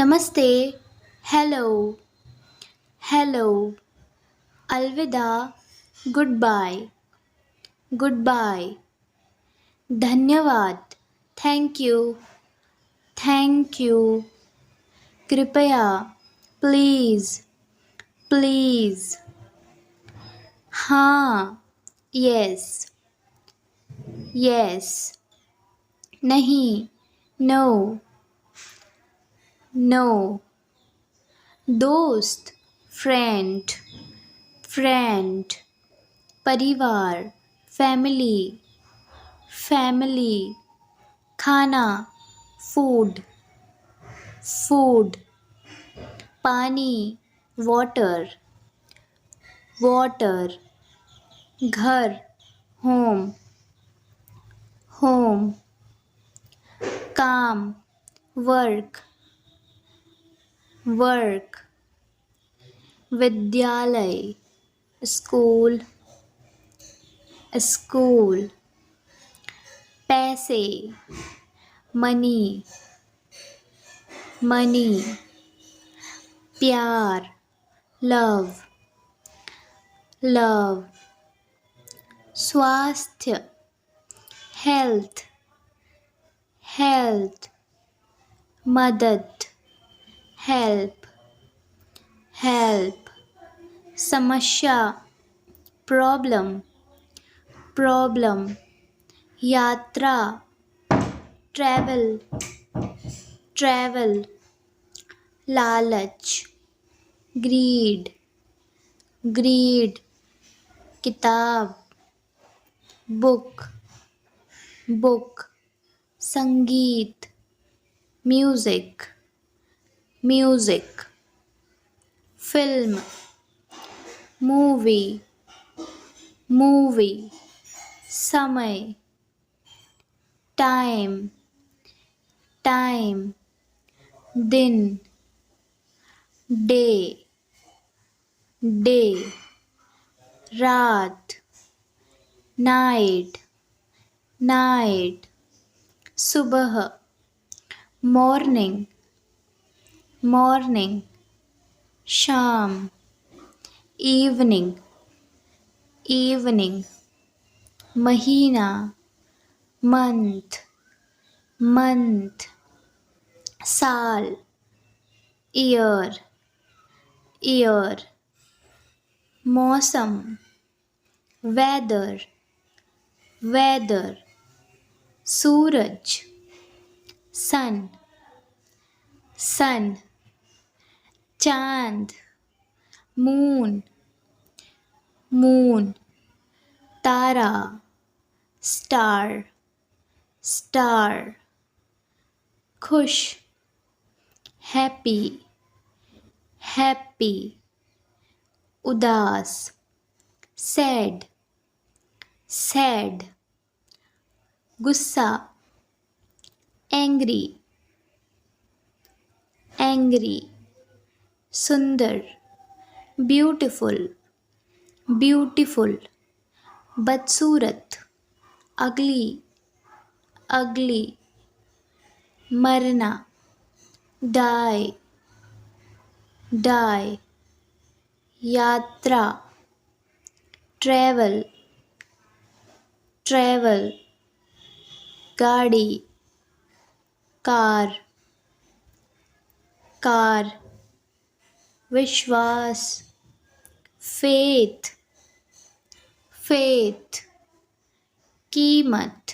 नमस्ते, hello, hello, अलविदा, good bye, good bye, धन्यवाद, थैंक यू, कृपया, प्लीज़, प्लीज़, हाँ, यस, यस, नहीं, नो, नो, दोस्त, फ्रेंड, फ्रेंड, परिवार, फैमिली, फैमिली, खाना, फूड, फूड, पानी, वाटर, वाटर, घर, होम, होम, काम, वर्क, वर्क, विद्यालय, स्कूल, स्कूल, पैसे, मनी, मनी, प्यार, लव, लव, स्वास्थ्य, हेल्थ, हेल्थ, मदद, हेल्प, हेल्प, समस्या, प्रॉब्लम, प्रॉब्लम, यात्रा, ट्रैवल, ट्रैवल, लालच, ग्रीड, ग्रीड, किताब, बुक, बुक, संगीत, music, music, film, movie, movie, समय, टाइम, टाइम, दिन, डे, डे, रात, नाइट, नाइट, सुबह, मॉर्निंग, मॉर्निंग, शाम, इवनिंग, इवनिंग, महीना, मंथ, मंथ, साल, ईयर, ईयर, मौसम, वेदर, वेदर, सूरज, सन, सन, चांद, मून, मून, तारा, स्टार, स्टार, खुश, हैप्पी, हैप्पी, उदास, सैड, सैड, गुस्सा, एंग्री, एंग्री, सुंदर, ब्यूटीफुल, ब्यूटीफुल, बदसूरत, अगली, अगली, मरना, डाई, डाई, यात्रा, ट्रैवल, ट्रैवल, गाड़ी, कार, कार, विश्वास, फेथ, फेथ, कीमत,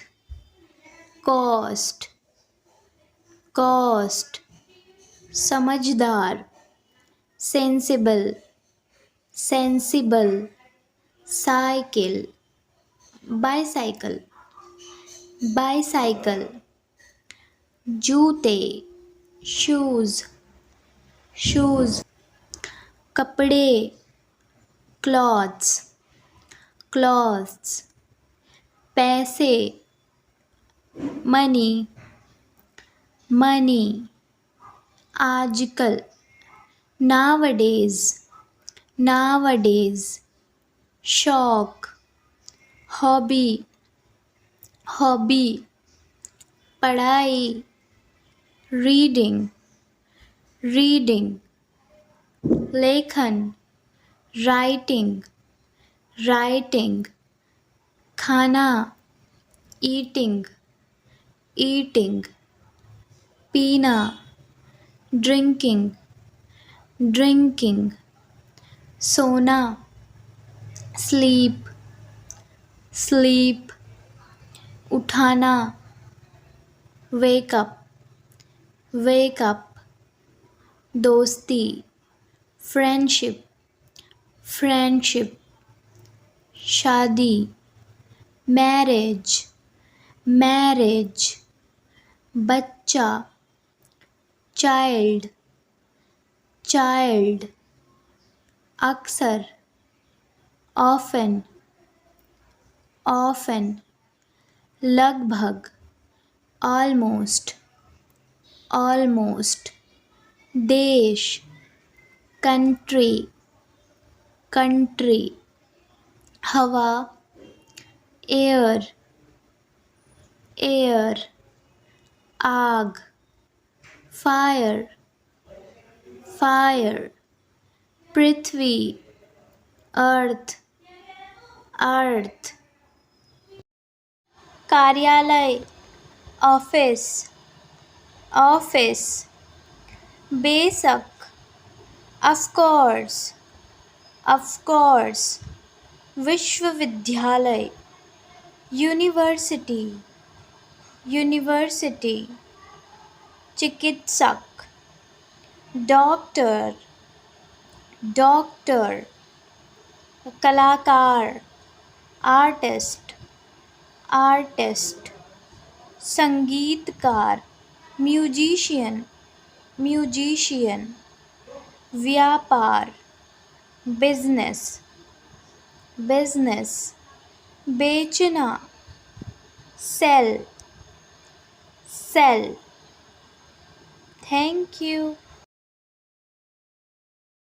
कॉस्ट, कॉस्ट, समझदार, sensible, sensible, cycle, bicycle, bicycle, जूते, शूज़, शूज़, कपड़े, क्लॉथ्स, क्लॉथ्स, पैसे, मनी, मनी, आजकल, नावडेज, नावडेज, शौक, हॉबी, हॉबी, पढ़ाई, रीडिंग, reading, लेखन, writing, writing, खाना, eating, eating, पीना, drinking, drinking, सोना, sleep, sleep, उठाना, wake up, wake up, दोस्ती, friendship, friendship, शादी, marriage, marriage, बच्चा, child, child, अक्सर, often, often, लगभग, almost, almost, देश, country, country, हवा, air, air, आग, fire, fire, पृथ्वी, earth, earth, कार्यालय, office, office, बेशक, of course, विश्वविद्यालय, यूनिवर्सिटी, यूनिवर्सिटी, चिकित्सक, डॉक्टर, डॉक्टर, कलाकार, आर्टिस्ट, आर्टिस्ट, संगीतकार, म्यूजिशियन, म्यूजिशियन, व्यापार, बिजनेस, बिजनेस, बेचना, सेल, सेल। Thank you.